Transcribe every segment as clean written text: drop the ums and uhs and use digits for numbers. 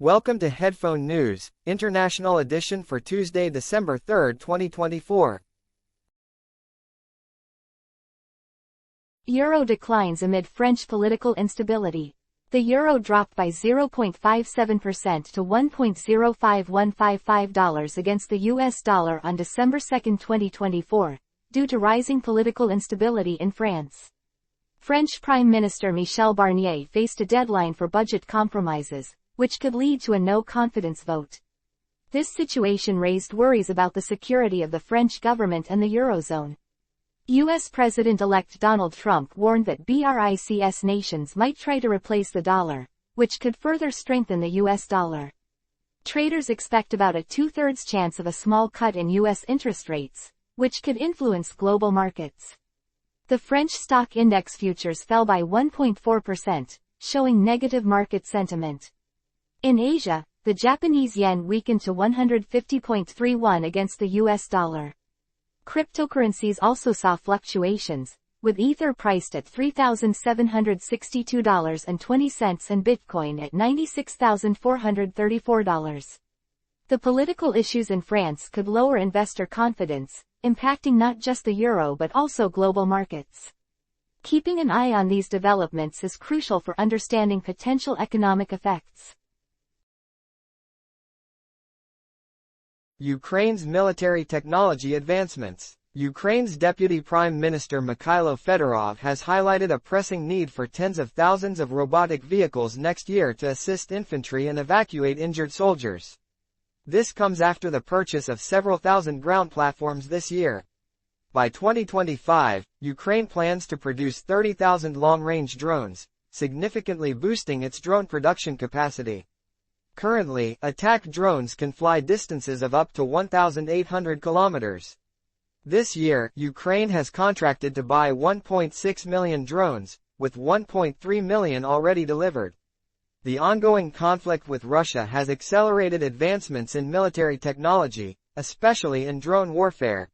Welcome to Headphone News, International Edition for Tuesday, December 3, 2024. Euro declines amid French political instability. The euro dropped by 0.57% to $1.05155 against the US dollar on December 2, 2024, due to rising political instability in France. French Prime Minister Michel Barnier faced a deadline for budget compromises, which could lead to a no-confidence vote. This situation raised worries about the security of the French government and the Eurozone. U.S. President-elect Donald Trump warned that BRICS nations might try to replace the dollar, which could further strengthen the U.S. dollar. Traders expect about a two-thirds chance of a small cut in U.S. interest rates, which could influence global markets. The French stock index futures fell by 1.4%, showing negative market sentiment. In Asia, the Japanese yen weakened to 150.31 against the US dollar. Cryptocurrencies also saw fluctuations, with Ether priced at $3,762.20 and Bitcoin at $96,434. The political issues in France could lower investor confidence, impacting not just the euro but also global markets. Keeping an eye on these developments is crucial for understanding potential economic effects. Ukraine's military technology advancements. Ukraine's Deputy Prime Minister Mikhailo Fedorov has highlighted a pressing need for tens of thousands of robotic vehicles next year to assist infantry and evacuate injured soldiers. This comes after the purchase of several thousand ground platforms this year. By 2025, Ukraine plans to produce 30,000 long-range drones, significantly boosting its drone production capacity. Currently, attack drones can fly distances of up to 1,800 kilometers. This year, Ukraine has contracted to buy 1.6 million drones, with 1.3 million already delivered. The ongoing conflict with Russia has accelerated advancements in military technology, especially in drone warfare.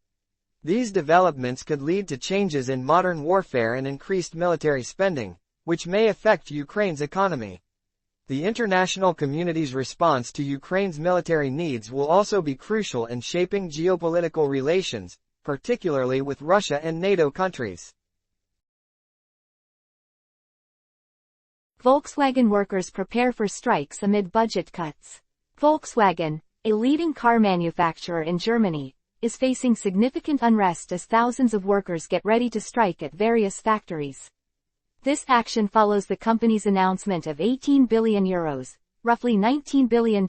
These developments could lead to changes in modern warfare and increased military spending, which may affect Ukraine's economy. The international community's response to Ukraine's military needs will also be crucial in shaping geopolitical relations, particularly with Russia and NATO countries. Volkswagen workers prepare for strikes amid budget cuts. Volkswagen, a leading car manufacturer in Germany, is facing significant unrest as thousands of workers get ready to strike at various factories. This action follows the company's announcement of €18 billion, roughly $19 billion,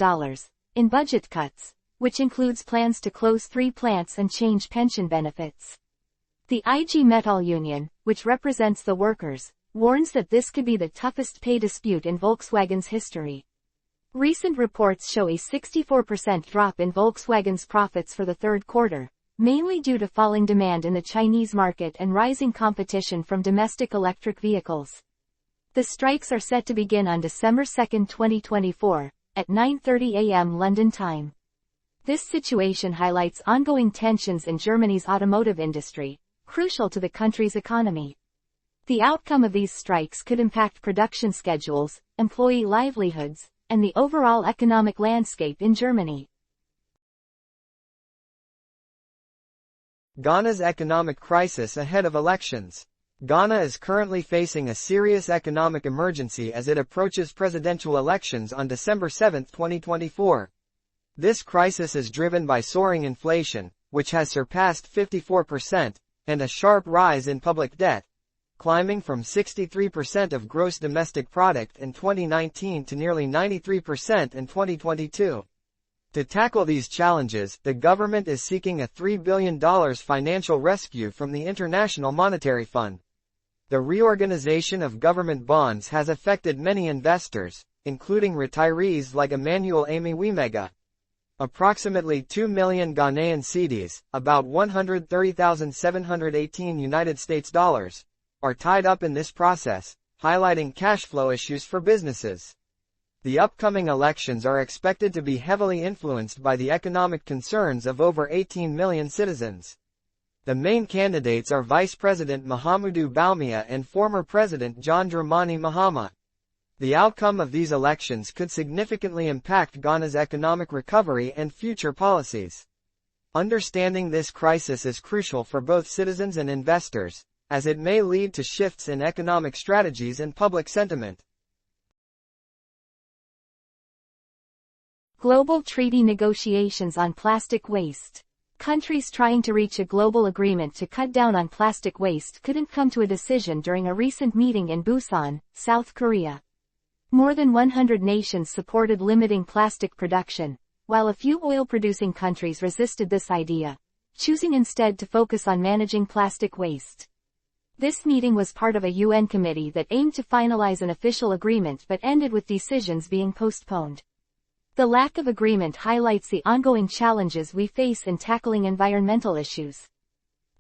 in budget cuts, which includes plans to close 3 plants and change pension benefits. The IG Metall union, which represents the workers, warns that this could be the toughest pay dispute in Volkswagen's history. Recent reports show a 64% drop in Volkswagen's profits for the third quarter, mainly due to falling demand in the Chinese market and rising competition from domestic electric vehicles. The strikes are set to begin on December 2, 2024, at 9:30 a.m. London time. This situation highlights ongoing tensions in Germany's automotive industry, crucial to the country's economy. The outcome of these strikes could impact production schedules, employee livelihoods, and the overall economic landscape in Germany. Ghana's economic crisis ahead of elections. Ghana is currently facing a serious economic emergency as it approaches presidential elections on December 7, 2024. This crisis is driven by soaring inflation, which has surpassed 54%, and a sharp rise in public debt, climbing from 63% of gross domestic product in 2019 to nearly 93% in 2022. To tackle these challenges, the government is seeking a $3 billion financial rescue from the International Monetary Fund. The reorganization of government bonds has affected many investors, including retirees like Emmanuel Wimega. Approximately 2 million Ghanaian cedis, about $130,718 US, are tied up in this process, highlighting cash flow issues for businesses. The upcoming elections are expected to be heavily influenced by the economic concerns of over 18 million citizens. The main candidates are Vice President Mahamudu Bawumia and former President John Dramani Mahama. The outcome of these elections could significantly impact Ghana's economic recovery and future policies. Understanding this crisis is crucial for both citizens and investors, as it may lead to shifts in economic strategies and public sentiment. Global treaty negotiations on plastic waste. Countries trying to reach a global agreement to cut down on plastic waste couldn't come to a decision during a recent meeting in Busan, South Korea. More than 100 nations supported limiting plastic production, while a few oil-producing countries resisted this idea, choosing instead to focus on managing plastic waste. This meeting was part of a UN committee that aimed to finalize an official agreement but ended with decisions being postponed. The lack of agreement highlights the ongoing challenges we face in tackling environmental issues.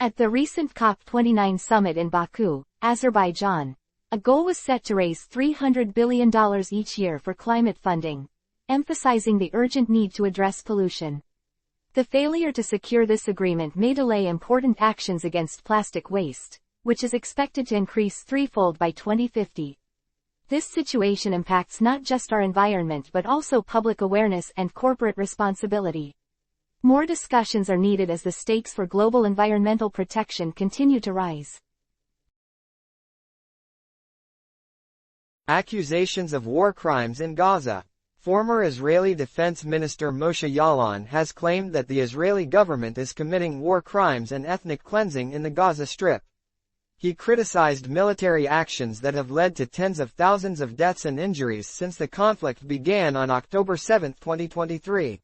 At the recent COP29 summit in Baku, Azerbaijan, a goal was set to raise $300 billion each year for climate funding, emphasizing the urgent need to address pollution. The failure to secure this agreement may delay important actions against plastic waste, which is expected to increase threefold by 2050. This situation impacts not just our environment but also public awareness and corporate responsibility. More discussions are needed as the stakes for global environmental protection continue to rise. Accusations of war crimes in Gaza. Former Israeli Defense Minister Moshe Yaalon has claimed that the Israeli government is committing war crimes and ethnic cleansing in the Gaza Strip. He criticized military actions that have led to tens of thousands of deaths and injuries since the conflict began on October 7, 2023.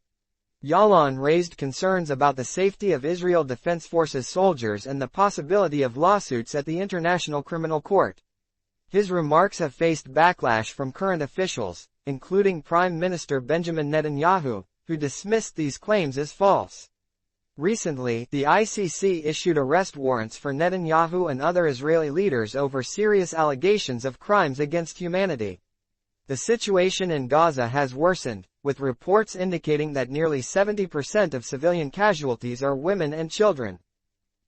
Yaalon raised concerns about the safety of Israel Defense Forces soldiers and the possibility of lawsuits at the International Criminal Court. His remarks have faced backlash from current officials, including Prime Minister Benjamin Netanyahu, who dismissed these claims as false. Recently, the ICC issued arrest warrants for Netanyahu and other Israeli leaders over serious allegations of crimes against humanity. The situation in Gaza has worsened, with reports indicating that nearly 70% of civilian casualties are women and children.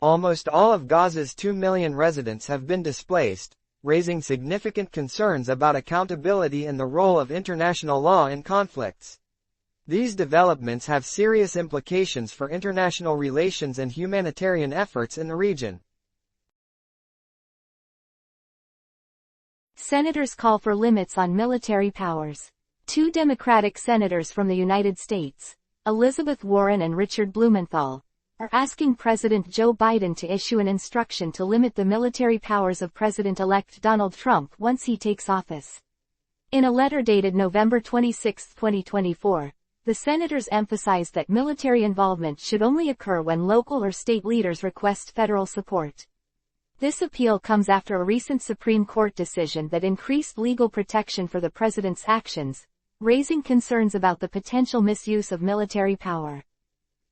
Almost all of Gaza's 2 million residents have been displaced, raising significant concerns about accountability and the role of international law in conflicts. These developments have serious implications for international relations and humanitarian efforts in the region. Senators call for limits on military powers. Two Democratic senators from the United States, Elizabeth Warren and Richard Blumenthal, are asking President Joe Biden to issue an instruction to limit the military powers of President-elect Donald Trump once he takes office. In a letter dated November 26, 2024, the senators emphasized that military involvement should only occur when local or state leaders request federal support. This appeal comes after a recent Supreme Court decision that increased legal protection for the president's actions, raising concerns about the potential misuse of military power.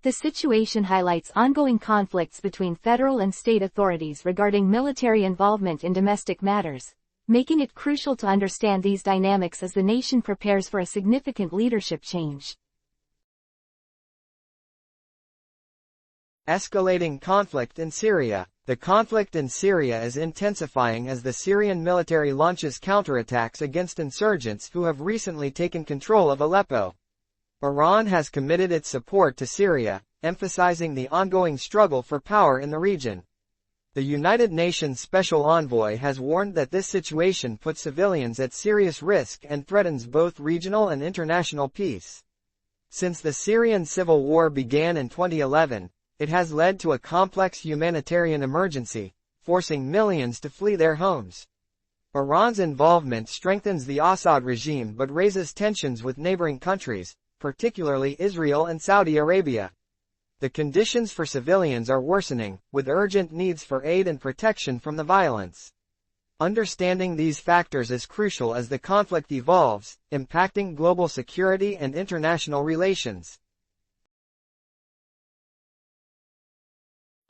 The situation highlights ongoing conflicts between federal and state authorities regarding military involvement in domestic matters, making it crucial to understand these dynamics as the nation prepares for a significant leadership change. Escalating conflict in Syria. The conflict in Syria is intensifying as the Syrian military launches counterattacks against insurgents who have recently taken control of Aleppo. Iran has committed its support to Syria, emphasizing the ongoing struggle for power in the region. The United Nations Special Envoy has warned that this situation puts civilians at serious risk and threatens both regional and international peace. Since the Syrian civil war began in 2011, it has led to a complex humanitarian emergency, forcing millions to flee their homes. Iran's involvement strengthens the Assad regime but raises tensions with neighboring countries, particularly Israel and Saudi Arabia. The conditions for civilians are worsening, with urgent needs for aid and protection from the violence. Understanding these factors is crucial as the conflict evolves, impacting global security and international relations.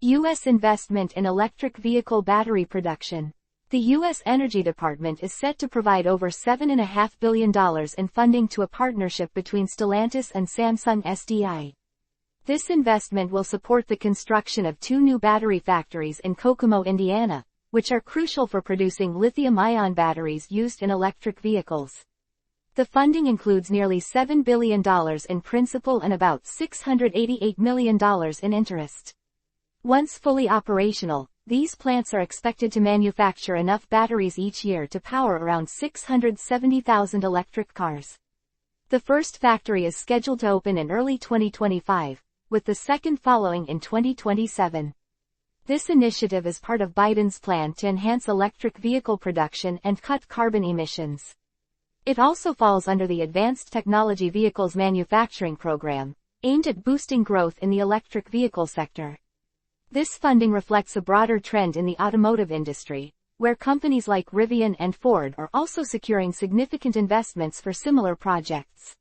U.S. investment in electric vehicle battery production. The U.S. Energy Department is set to provide over $7.5 billion in funding to a partnership between Stellantis and Samsung SDI. This investment will support the construction of 2 new battery factories in Kokomo, Indiana, which are crucial for producing lithium-ion batteries used in electric vehicles. The funding includes nearly $7 billion in principal and about $688 million in interest. Once fully operational, these plants are expected to manufacture enough batteries each year to power around 670,000 electric cars. The first factory is scheduled to open in early 2025, with the second following in 2027. This initiative is part of Biden's plan to enhance electric vehicle production and cut carbon emissions. It also falls under the Advanced Technology Vehicles Manufacturing Program, aimed at boosting growth in the electric vehicle sector. This funding reflects a broader trend in the automotive industry, where companies like Rivian and Ford are also securing significant investments for similar projects.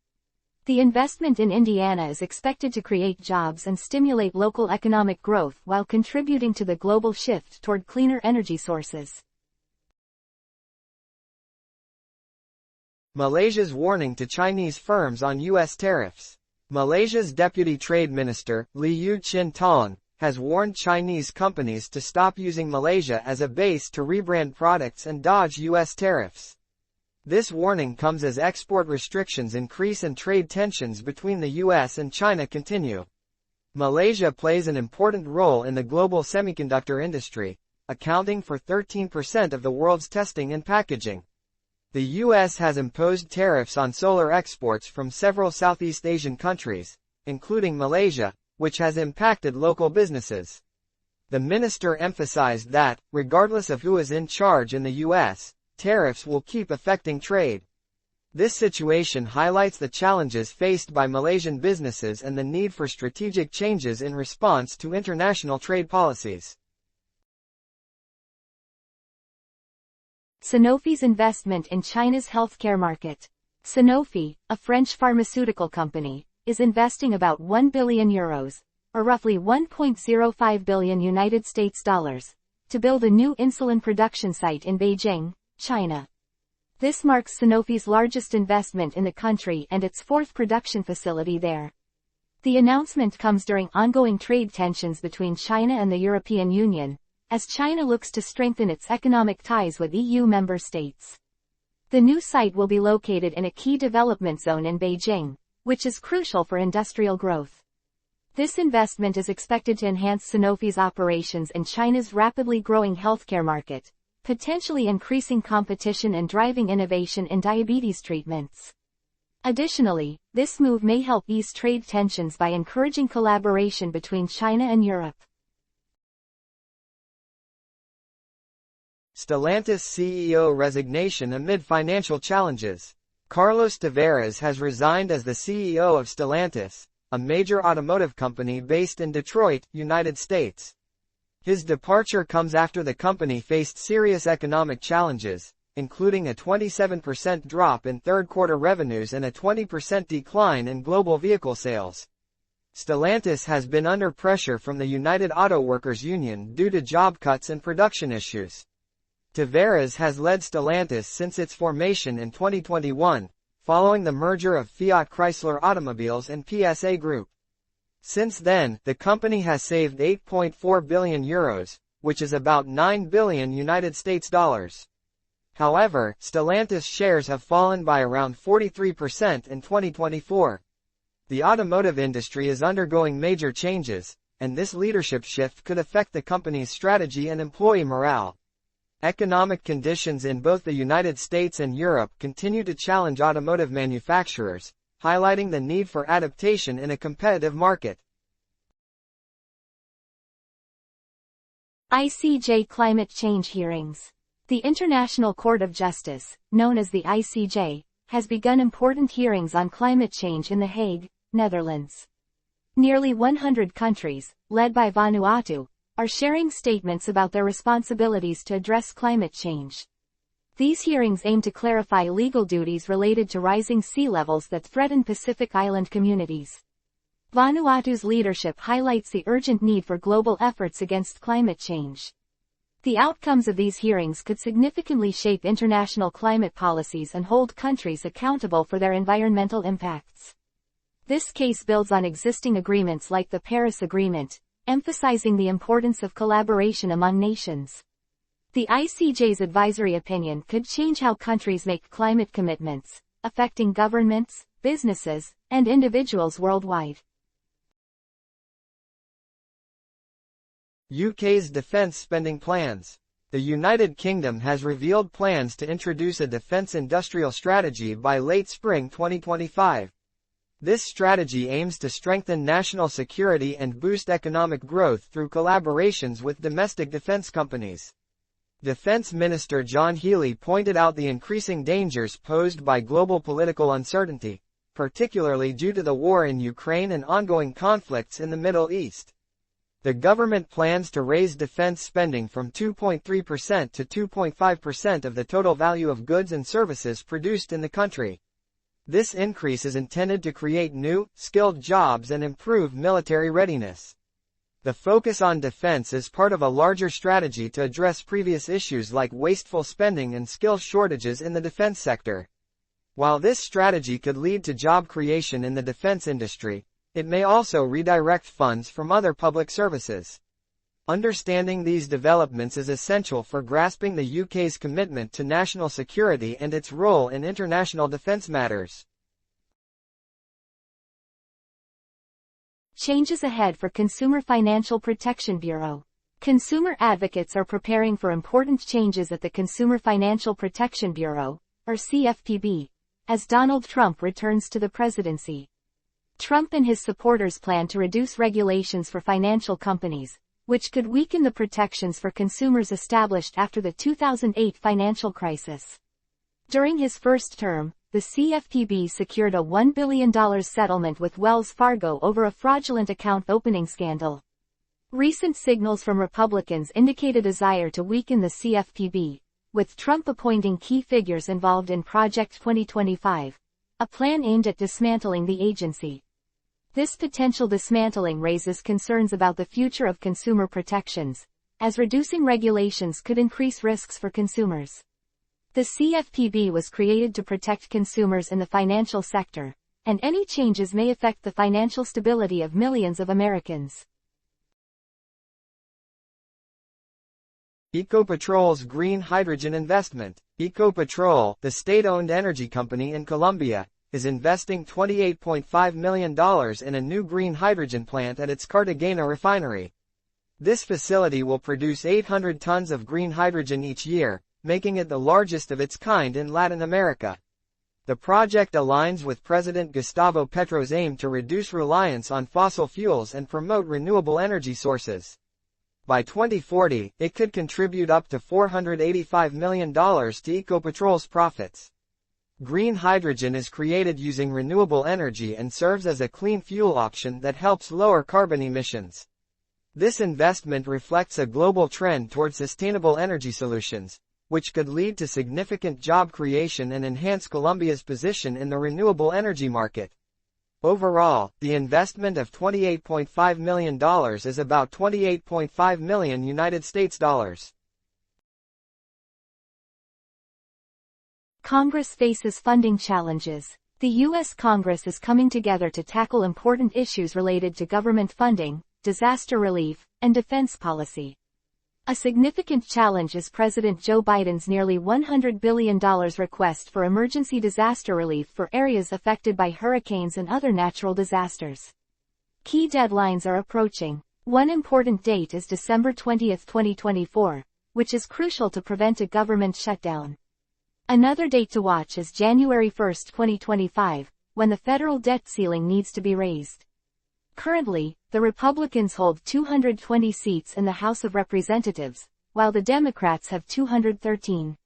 The investment in Indiana is expected to create jobs and stimulate local economic growth while contributing to the global shift toward cleaner energy sources. Malaysia's warning to Chinese firms on U.S. tariffs. Malaysia's Deputy Trade Minister, Liu Chin-tong, has warned Chinese companies to stop using Malaysia as a base to rebrand products and dodge U.S. tariffs. This warning comes as export restrictions increase and trade tensions between the U.S. and China continue. Malaysia plays an important role in the global semiconductor industry, accounting for 13% of the world's testing and packaging. The U.S. has imposed tariffs on solar exports from several Southeast Asian countries, including Malaysia, which has impacted local businesses. The minister emphasized that, regardless of who is in charge in the U.S., tariffs will keep affecting trade. This situation highlights the challenges faced by Malaysian businesses and the need for strategic changes in response to international trade policies. Sanofi's investment in China's healthcare market. Sanofi, a French pharmaceutical company, is investing about €1 billion, or roughly $1.05 billion United States dollars, to build a new insulin production site in Beijing, China. This marks Sanofi's largest investment in the country and its fourth production facility there. The announcement comes during ongoing trade tensions between China and the European Union, as China looks to strengthen its economic ties with EU member states. The new site will be located in a key development zone in Beijing, which is crucial for industrial growth. This investment is expected to enhance Sanofi's operations in China's rapidly growing healthcare market, potentially increasing competition and driving innovation in diabetes treatments. Additionally, this move may help ease trade tensions by encouraging collaboration between China and Europe. Stellantis CEO resignation amid financial challenges. Carlos Tavares has resigned as the CEO of Stellantis, a major automotive company based in Detroit, United States. His departure comes after the company faced serious economic challenges, including a 27% drop in third-quarter revenues and a 20% decline in global vehicle sales. Stellantis has been under pressure from the United Auto Workers Union due to job cuts and production issues. Tavares has led Stellantis since its formation in 2021, following the merger of Fiat Chrysler Automobiles and PSA Group. Since then, the company has saved €8.4 billion, which is about $9 billion United States dollars. However, Stellantis shares have fallen by around 43% in 2024. The automotive industry is undergoing major changes, and this leadership shift could affect the company's strategy and employee morale. Economic conditions in both the United States and Europe continue to challenge automotive manufacturers, highlighting the need for adaptation in a competitive market. ICJ climate change hearings. The International Court of Justice, known as the ICJ, has begun important hearings on climate change in The Hague, Netherlands. Nearly 100 countries, led by Vanuatu, are sharing statements about their responsibilities to address climate change. These hearings aim to clarify legal duties related to rising sea levels that threaten Pacific Island communities. Vanuatu's leadership highlights the urgent need for global efforts against climate change. The outcomes of these hearings could significantly shape international climate policies and hold countries accountable for their environmental impacts. This case builds on existing agreements like the Paris Agreement, emphasizing the importance of collaboration among nations. The ICJ's advisory opinion could change how countries make climate commitments, affecting governments, businesses, and individuals worldwide. UK's defence spending plans. The United Kingdom has revealed plans to introduce a defence industrial strategy by late spring 2025. This strategy aims to strengthen national security and boost economic growth through collaborations with domestic defence companies. Defence Minister John Healey pointed out the increasing dangers posed by global political uncertainty, particularly due to the war in Ukraine and ongoing conflicts in the Middle East. The government plans to raise defense spending from 2.3% to 2.5% of the total value of goods and services produced in the country. This increase is intended to create new, skilled jobs and improve military readiness. The focus on defense is part of a larger strategy to address previous issues like wasteful spending and skill shortages in the defense sector. While this strategy could lead to job creation in the defense industry, it may also redirect funds from other public services. Understanding these developments is essential for grasping the UK's commitment to national security and its role in international defence matters. Changes ahead for Consumer Financial Protection Bureau. Consumer advocates are preparing for important changes at the Consumer Financial Protection Bureau, or CFPB, as Donald Trump returns to the presidency. Trump and his supporters plan to reduce regulations for financial companies, which could weaken the protections for consumers established after the 2008 financial crisis. During his first term, the CFPB secured a $1 billion settlement with Wells Fargo over a fraudulent account opening scandal. Recent signals from Republicans indicate a desire to weaken the CFPB, with Trump appointing key figures involved in Project 2025, a plan aimed at dismantling the agency. This potential dismantling raises concerns about the future of consumer protections, as reducing regulations could increase risks for consumers. The CFPB was created to protect consumers in the financial sector, and any changes may affect the financial stability of millions of Americans. Ecopetrol's green hydrogen investment. Ecopetrol, the state-owned energy company in Colombia, is investing $28.5 million in a new green hydrogen plant at its Cartagena refinery. This facility will produce 800 tons of green hydrogen each year, making it the largest of its kind in Latin America. The project aligns with President Gustavo Petro's aim to reduce reliance on fossil fuels and promote renewable energy sources. By 2040, it could contribute up to $485 million to Ecopetrol's profits. Green hydrogen is created using renewable energy and serves as a clean fuel option that helps lower carbon emissions. This investment reflects a global trend toward sustainable energy solutions, which could lead to significant job creation and enhance Colombia's position in the renewable energy market. Overall, the investment of $28.5 million is about $28.5 million United States dollars. Congress faces funding challenges. The U.S. Congress is coming together to tackle important issues related to government funding, disaster relief, and defense policy. A significant challenge is President Joe Biden's nearly $100 billion request for emergency disaster relief for areas affected by hurricanes and other natural disasters. Key deadlines are approaching. One important date is December 20, 2024, which is crucial to prevent a government shutdown. Another date to watch is January 1, 2025, when the federal debt ceiling needs to be raised. Currently, the Republicans hold 220 seats in the House of Representatives, while the Democrats have 213.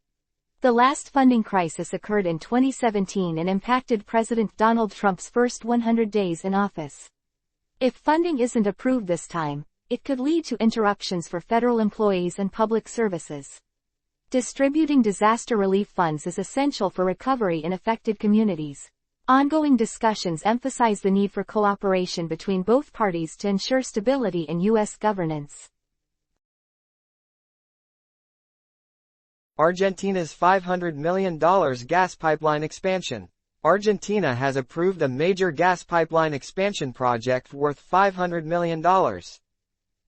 The last funding crisis occurred in 2017 and impacted President Donald Trump's first 100 days in office. If funding isn't approved this time, it could lead to interruptions for federal employees and public services. Distributing disaster relief funds is essential for recovery in affected communities. Ongoing discussions emphasize the need for cooperation between both parties to ensure stability in U.S. governance. Argentina's $500 million gas pipeline expansion. Argentina has approved a major gas pipeline expansion project worth $500 million.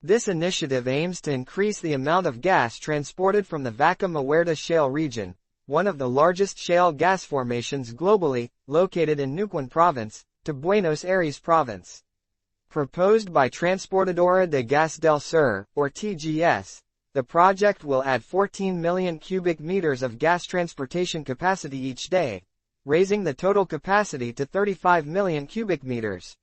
This initiative aims to increase the amount of gas transported from the Vaca Muerta shale region, one of the largest shale gas formations globally, located in Neuquén province, to Buenos Aires province. Proposed by Transportadora de Gas del Sur, or TGS, the project will add 14 million cubic meters of gas transportation capacity each day, raising the total capacity to 35 million cubic meters.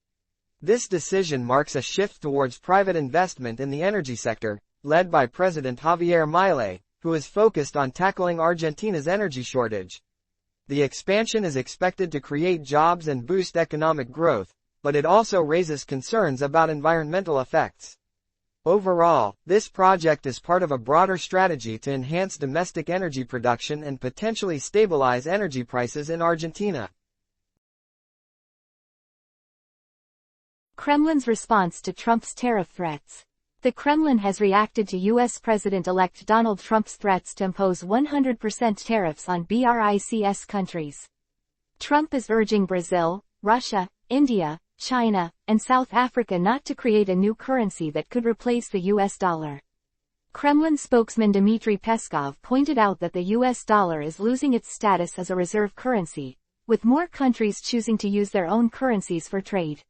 This decision marks a shift towards private investment in the energy sector, led by President Javier Milei, who is focused on tackling Argentina's energy shortage. The expansion is expected to create jobs and boost economic growth, but it also raises concerns about environmental effects. Overall, this project is part of a broader strategy to enhance domestic energy production and potentially stabilize energy prices in Argentina. Kremlin's response to Trump's tariff threats. The Kremlin has reacted to U.S. President-elect Donald Trump's threats to impose 100% tariffs on BRICS countries. Trump is urging Brazil, Russia, India, China, and South Africa not to create a new currency that could replace the U.S. dollar. Kremlin spokesman Dmitry Peskov pointed out that the U.S. dollar is losing its status as a reserve currency, with more countries choosing to use their own currencies for trade.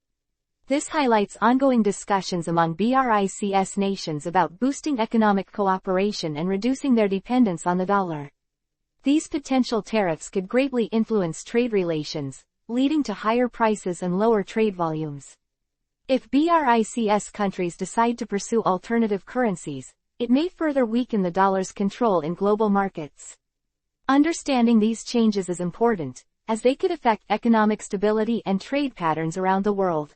This highlights ongoing discussions among BRICS nations about boosting economic cooperation and reducing their dependence on the dollar. These potential tariffs could greatly influence trade relations, leading to higher prices and lower trade volumes. If BRICS countries decide to pursue alternative currencies, it may further weaken the dollar's control in global markets. Understanding these changes is important, as they could affect economic stability and trade patterns around the world.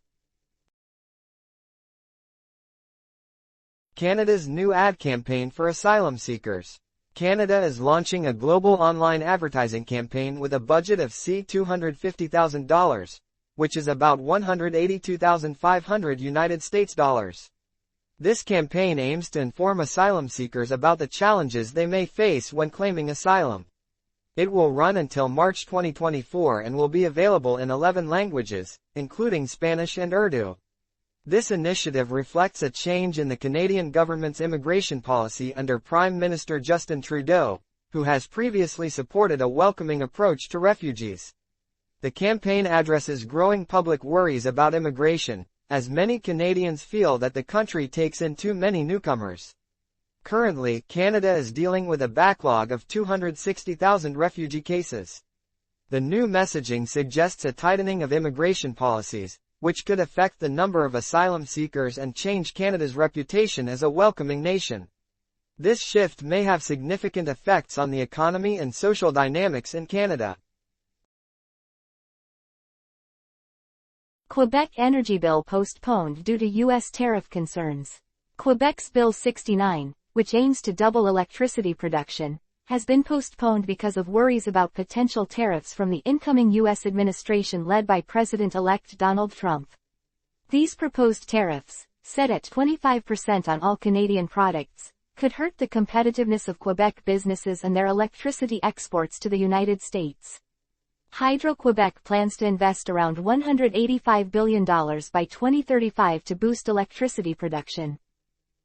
Canada's new ad campaign for asylum seekers. Canada is launching a global online advertising campaign with a budget of $250,000, which is about $182,500 United States dollars. This campaign aims to inform asylum seekers about the challenges they may face when claiming asylum. It will run until March 2024 and will be available in 11 languages, including Spanish and Urdu. This initiative reflects a change in the Canadian government's immigration policy under Prime Minister Justin Trudeau, who has previously supported a welcoming approach to refugees. The campaign addresses growing public worries about immigration, as many Canadians feel that the country takes in too many newcomers. Currently, Canada is dealing with a backlog of 260,000 refugee cases. The new messaging suggests a tightening of immigration policies, which could affect the number of asylum seekers and change Canada's reputation as a welcoming nation. This shift may have significant effects on the economy and social dynamics in Canada. Quebec energy bill postponed due to U.S. tariff concerns. Quebec's Bill 69, which aims to double electricity production, has been postponed because of worries about potential tariffs from the incoming U.S. administration led by President-elect Donald Trump. These proposed tariffs, set at 25% on all Canadian products, could hurt the competitiveness of Quebec businesses and their electricity exports to the United States. Hydro-Quebec plans to invest around $185 billion by 2035 to boost electricity production.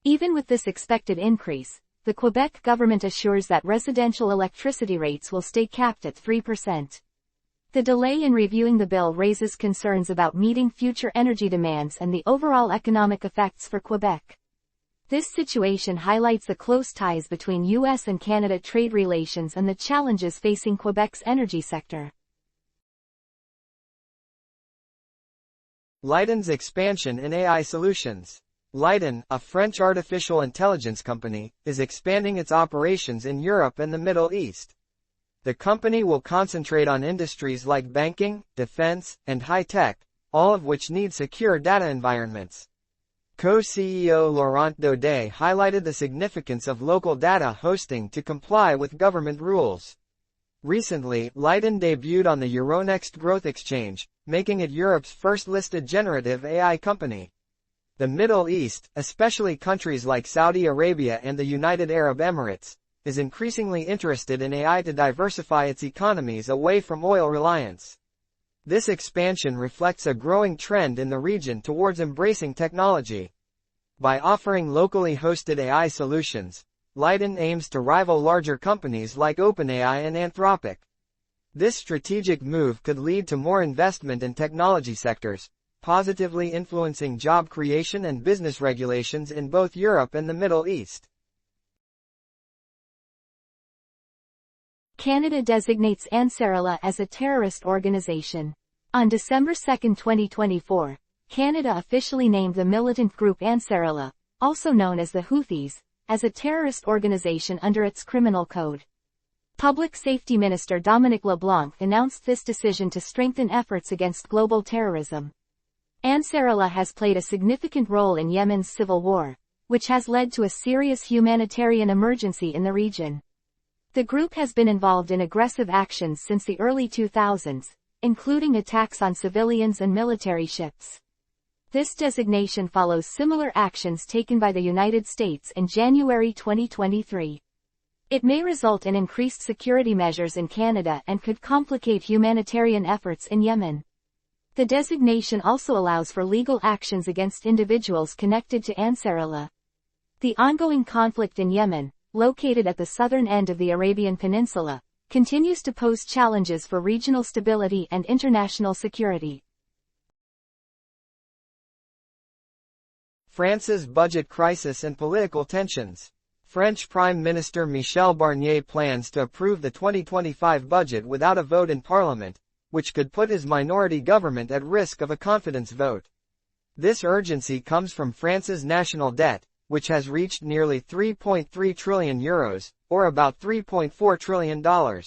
Even with this expected increase, the Quebec government assures that residential electricity rates will stay capped at 3%. The delay in reviewing the bill raises concerns about meeting future energy demands and the overall economic effects for Quebec. This situation highlights the close ties between U.S. and Canada trade relations and the challenges facing Quebec's energy sector. LightOn's expansion in AI solutions. LightOn, a French artificial intelligence company, is expanding its operations in Europe and the Middle East. The company will concentrate on industries like banking, defense, and high-tech, all of which need secure data environments. Co-CEO Laurent Daudet highlighted the significance of local data hosting to comply with government rules. Recently, LightOn debuted on the Euronext Growth Exchange, making it Europe's first listed generative AI company. The Middle East, especially countries like Saudi Arabia and the United Arab Emirates, is increasingly interested in AI to diversify its economies away from oil reliance. This expansion reflects a growing trend in the region towards embracing technology. By offering locally hosted AI solutions, LightOn aims to rival larger companies like OpenAI and Anthropic. This strategic move could lead to more investment in technology sectors, positively influencing job creation and business regulations in both Europe and the Middle East. Canada designates Ansarallah as a terrorist organization. On December 2, 2024, Canada officially named the militant group Ansarallah, also known as the Houthis, as a terrorist organization under its criminal code. Public Safety Minister Dominic LeBlanc announced this decision to strengthen efforts against global terrorism. Ansarallah has played a significant role in Yemen's civil war, which has led to a serious humanitarian emergency in the region. The group has been involved in aggressive actions since the early 2000s, including attacks on civilians and military ships. This designation follows similar actions taken by the United States in January 2023. It may result in increased security measures in Canada and could complicate humanitarian efforts in Yemen. The designation also allows for legal actions against individuals connected to Ansarallah. The ongoing conflict in Yemen, located at the southern end of the Arabian Peninsula, continues to pose challenges for regional stability and international security. France's budget crisis and political tensions. French Prime Minister Michel Barnier plans to approve the 2025 budget without a vote in Parliament, which could put his minority government at risk of a confidence vote. This urgency comes from France's national debt, which has reached nearly €3.3 trillion, or about $3.4 trillion.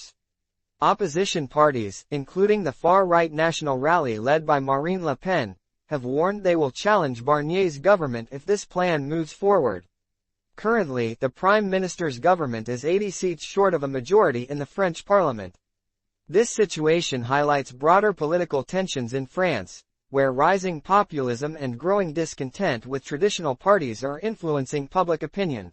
Opposition parties, including the far-right National Rally led by Marine Le Pen, have warned they will challenge Barnier's government if this plan moves forward. Currently, the Prime Minister's government is 80 seats short of a majority in the French Parliament. This situation highlights broader political tensions in France, where rising populism and growing discontent with traditional parties are influencing public opinion.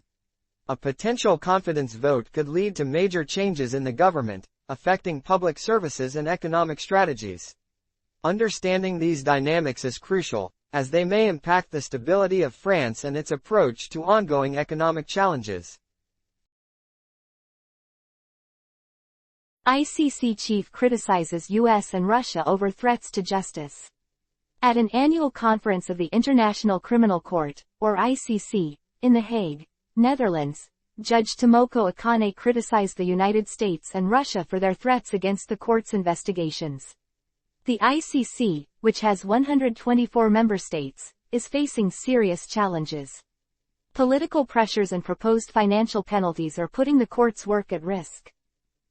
A potential confidence vote could lead to major changes in the government, affecting public services and economic strategies. Understanding these dynamics is crucial, as they may impact the stability of France and its approach to ongoing economic challenges. ICC chief criticizes US and Russia over threats to justice. At an annual conference of the International Criminal Court, or ICC, in The Hague, Netherlands, Judge Tomoko Akane criticized the United States and Russia for their threats against the court's investigations. The ICC, which has 124 member states, is facing serious challenges. Political pressures and proposed financial penalties are putting the court's work at risk.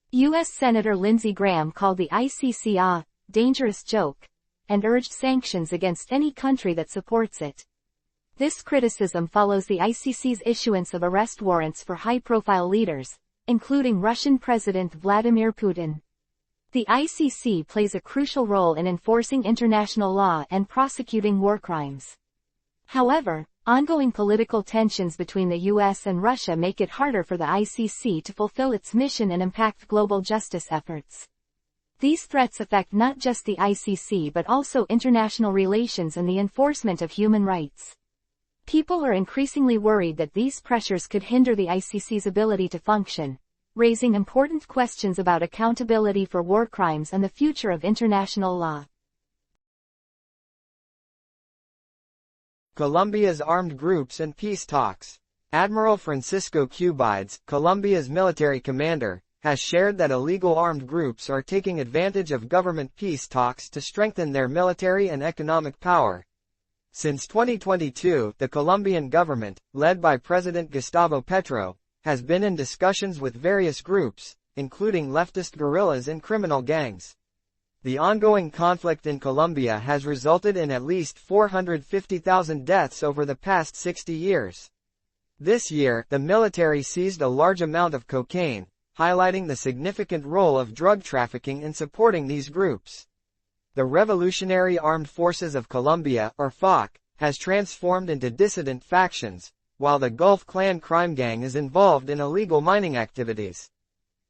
U.S. Senator Lindsey Graham called the ICC a dangerous joke, and urged sanctions against any country that supports it. This criticism follows the ICC's issuance of arrest warrants for high-profile leaders, including Russian President Vladimir Putin. The ICC plays a crucial role in enforcing international law and prosecuting war crimes. However, ongoing political tensions between the US and Russia make it harder for the ICC to fulfill its mission and impact global justice efforts. These threats affect not just the ICC but also international relations and the enforcement of human rights. People are increasingly worried that these pressures could hinder the ICC's ability to function, raising important questions about accountability for war crimes and the future of international law. Colombia's armed groups and peace talks. Admiral Francisco Cubides, Colombia's military commander, has shared that illegal armed groups are taking advantage of government peace talks to strengthen their military and economic power. Since 2022, the Colombian government, led by President Gustavo Petro, has been in discussions with various groups, including leftist guerrillas and criminal gangs. The ongoing conflict in Colombia has resulted in at least 450,000 deaths over the past 60 years. This year, the military seized a large amount of cocaine, highlighting the significant role of drug trafficking in supporting these groups. The Revolutionary Armed Forces of Colombia, or FARC, has transformed into dissident factions, while the Gulf Clan crime gang is involved in illegal mining activities.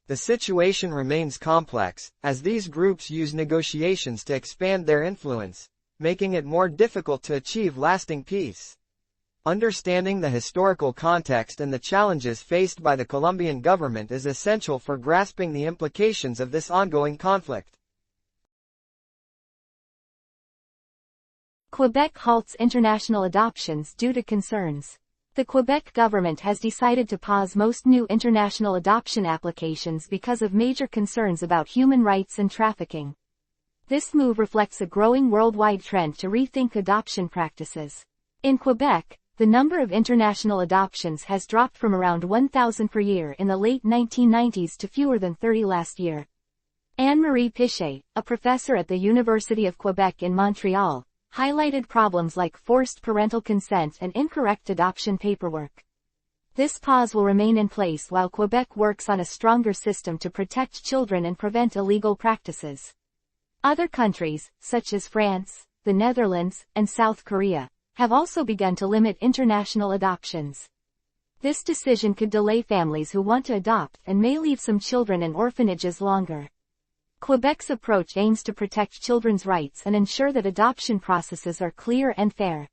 The situation remains complex, as these groups use negotiations to expand their influence, making it more difficult to achieve lasting peace. Understanding the historical context and the challenges faced by the Colombian government is essential for grasping the implications of this ongoing conflict. Quebec halts international adoptions due to concerns. The Quebec government has decided to pause most new international adoption applications because of major concerns about human rights and trafficking. This move reflects a growing worldwide trend to rethink adoption practices. In Quebec, the number of international adoptions has dropped from around 1,000 per year in the late 1990s to fewer than 30 last year. Anne-Marie Pichet, a professor at the University of Quebec in Montreal, highlighted problems like forced parental consent and incorrect adoption paperwork. This pause will remain in place while Quebec works on a stronger system to protect children and prevent illegal practices. Other countries, such as France, the Netherlands, and South Korea, have also begun to limit international adoptions. This decision could delay families who want to adopt and may leave some children in orphanages longer. Quebec's approach aims to protect children's rights and ensure that adoption processes are clear and fair.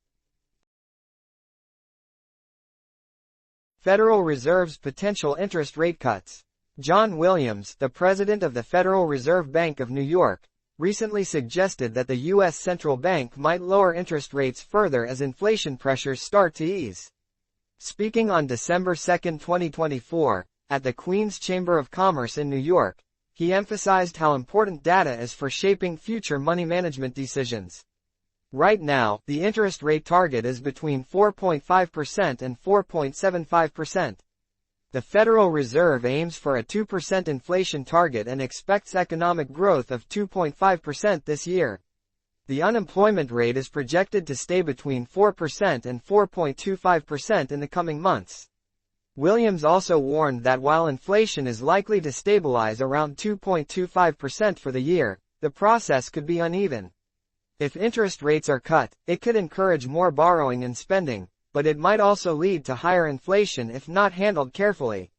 Federal Reserve's potential interest rate cuts. John Williams, the president of the Federal Reserve Bank of New York, recently suggested that the U.S. central bank might lower interest rates further as inflation pressures start to ease. Speaking on December 2, 2024, at the Queen's Chamber of Commerce in New York, he emphasized how important data is for shaping future money management decisions. Right now, the interest rate target is between 4.5% and 4.75%. The Federal Reserve aims for a 2% inflation target and expects economic growth of 2.5% this year. The unemployment rate is projected to stay between 4% and 4.25% in the coming months. Williams also warned that while inflation is likely to stabilize around 2.25% for the year, the process could be uneven. If interest rates are cut, it could encourage more borrowing and spending, but it might also lead to higher inflation if not handled carefully.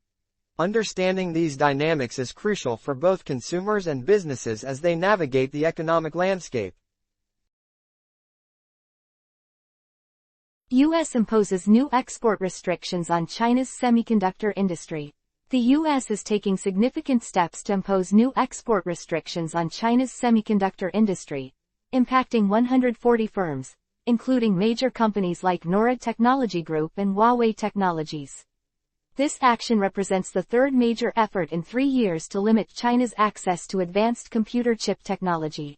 Understanding these dynamics is crucial for both consumers and businesses as they navigate the economic landscape. U.S. imposes new export restrictions on China's semiconductor industry. The U.S. is taking significant steps to impose new export restrictions on China's semiconductor industry, impacting 140 firms, including major companies like Nora Technology Group and Huawei Technologies. This action represents the third major effort in 3 years to limit China's access to advanced computer chip technology.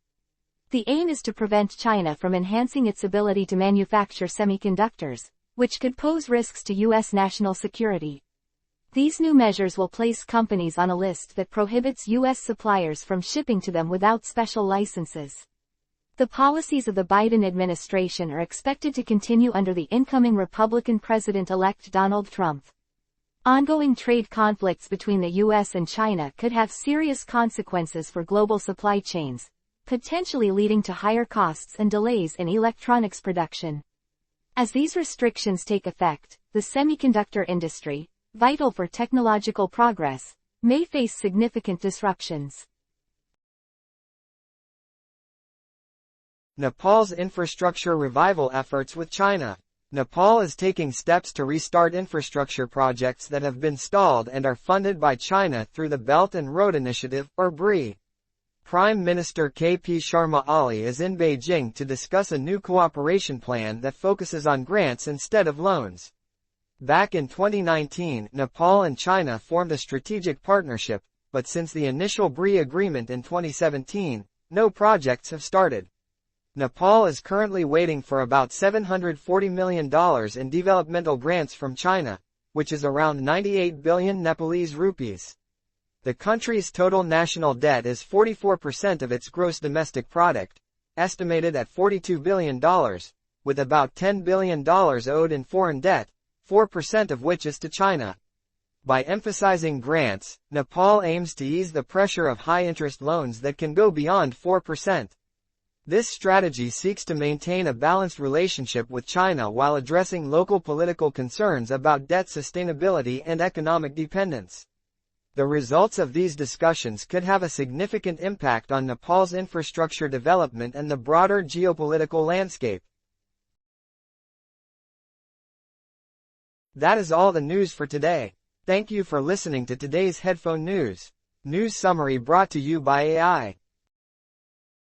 The aim is to prevent China from enhancing its ability to manufacture semiconductors, which could pose risks to U.S. national security. These new measures will place companies on a list that prohibits U.S. suppliers from shipping to them without special licenses. The policies of the Biden administration are expected to continue under the incoming Republican president-elect Donald Trump. Ongoing trade conflicts between the U.S. and China could have serious consequences for global supply chains, potentially leading to higher costs and delays in electronics production. As these restrictions take effect, the semiconductor industry, vital for technological progress, may face significant disruptions. Nepal's infrastructure revival efforts with China. Nepal is taking steps to restart infrastructure projects that have been stalled and are funded by China through the Belt and Road Initiative, or BRI. Prime Minister K.P. Sharma Ali is in Beijing to discuss a new cooperation plan that focuses on grants instead of loans. Back in 2019, Nepal and China formed a strategic partnership, but since the initial BRI agreement in 2017, no projects have started. Nepal is currently waiting for about $740 million in developmental grants from China, which is around 98 billion Nepalese rupees. The country's total national debt is 44% of its gross domestic product, estimated at $42 billion, with about $10 billion owed in foreign debt, 4% of which is to China. By emphasizing grants, Nepal aims to ease the pressure of high-interest loans that can go beyond 4%. This strategy seeks to maintain a balanced relationship with China while addressing local political concerns about debt sustainability and economic dependence. The results of these discussions could have a significant impact on Nepal's infrastructure development and the broader geopolitical landscape. That is all the news for today. Thank you for listening to today's headphone news. News summary brought to you by AI.